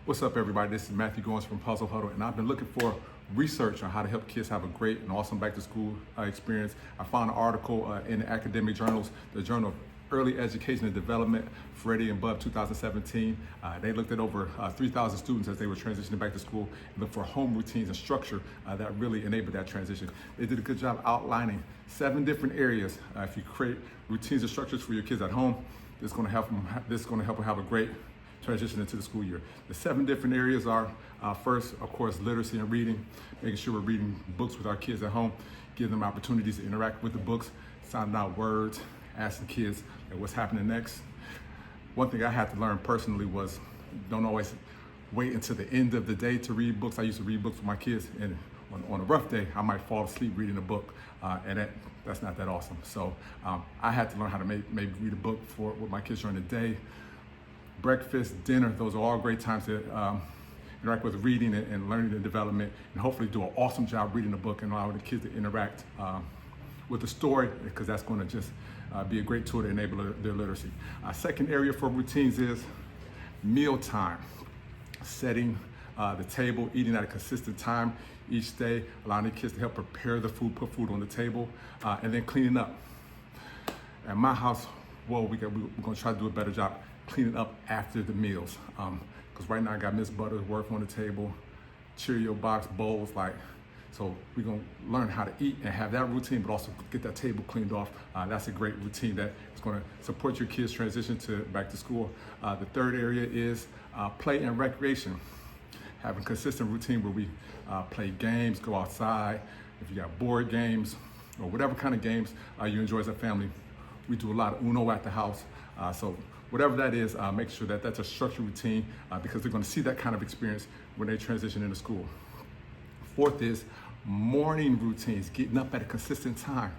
What's up, everybody? This is Matthew Goins from Puzzle Huddle, and I've been looking for research on how to help kids have a great and awesome back-to-school experience. I found an article in the academic journals, the Journal of Early Education and Development, Ferretti Bub 2017. They looked at over 3,000 students as they were transitioning back to school and looked for home routines and structure that really enabled that transition. They did a good job outlining 7 different areas. If you create routines and structures for your kids at home, this is going to help them have a great transition into the school year. The 7 different areas are, first, of course, literacy and reading, making sure we're reading books with our kids at home, giving them opportunities to interact with the books, sounding out words, asking kids what's happening next. One thing I had to learn personally was don't always wait until the end of the day to read books. I used to read books with my kids, and on a rough day, I might fall asleep reading a book, and that's not that awesome. So I had to learn how to maybe read a book with my kids during the day. Breakfast, dinner, those are all great times to interact with reading and learning and development, and hopefully do an awesome job reading the book and allow the kids to interact with the story, because that's going to just be a great tool to enable their literacy. Second area for routines is mealtime, setting the table, eating at a consistent time each day, allowing the kids to help prepare the food, put food on the table, and then cleaning up. At my house, we're going to try to do a better job cleaning up after the meals. Because right now I got Miss Butter's work on the table, Cheerio box, bowls, so we're gonna learn how to eat and have that routine, but also get that table cleaned off. That's a great routine that is gonna support your kids' transition to back to school. The third area is play and recreation. Having a consistent routine where we play games, go outside. If you got board games or whatever kind of games you enjoy as a family, we do a lot of Uno at the house. So whatever that is, make sure that that's a structured routine because they're going to see that kind of experience when they transition into school. Fourth is morning routines, getting up at a consistent time,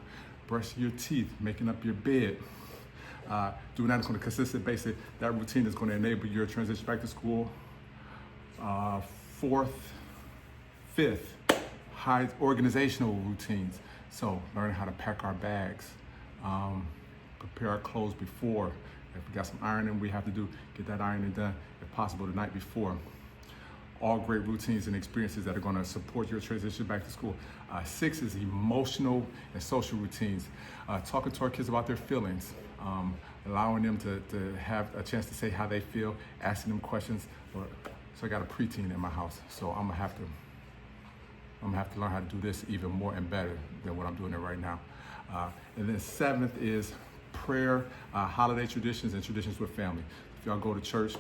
brushing your teeth, making up your bed. Doing that on a consistent basis, that routine is going to enable your transition back to school. Fifth, high organizational routines. So learning how to pack our bags, prepare our clothes before. If we got some ironing we have to do, get that ironing done, if possible, the night before. All great routines and experiences that are going to support your transition back to school. 6 is emotional and social routines. Talking to our kids about their feelings, allowing them to have a chance to say how they feel, asking them questions. So I got a preteen in my house, so I'm gonna have to learn how to do this even more and better than what I'm doing it right now. And then 7th is prayer, holiday traditions, and traditions with family. If y'all go to church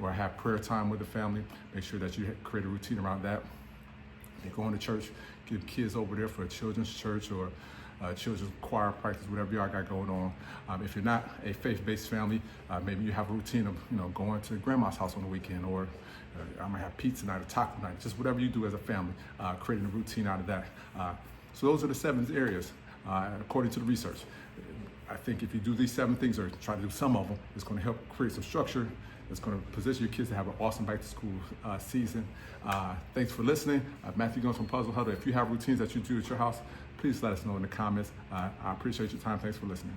or have prayer time with the family, make sure that you create a routine around that. If you're going to church, get kids over there for a children's church or children's choir practice, whatever y'all got going on. If you're not a faith-based family, maybe you have a routine of going to grandma's house on the weekend, or I might have pizza night or taco night, just whatever you do as a family, creating a routine out of that. So those are the 7 areas, according to the research. I think if you do these 7 things, or try to do some of them, it's going to help create some structure. It's going to position your kids to have an awesome back-to-school season. Thanks for listening. Matthew Goins from Puzzle Huddle. If you have routines that you do at your house, please let us know in the comments. I appreciate your time. Thanks for listening.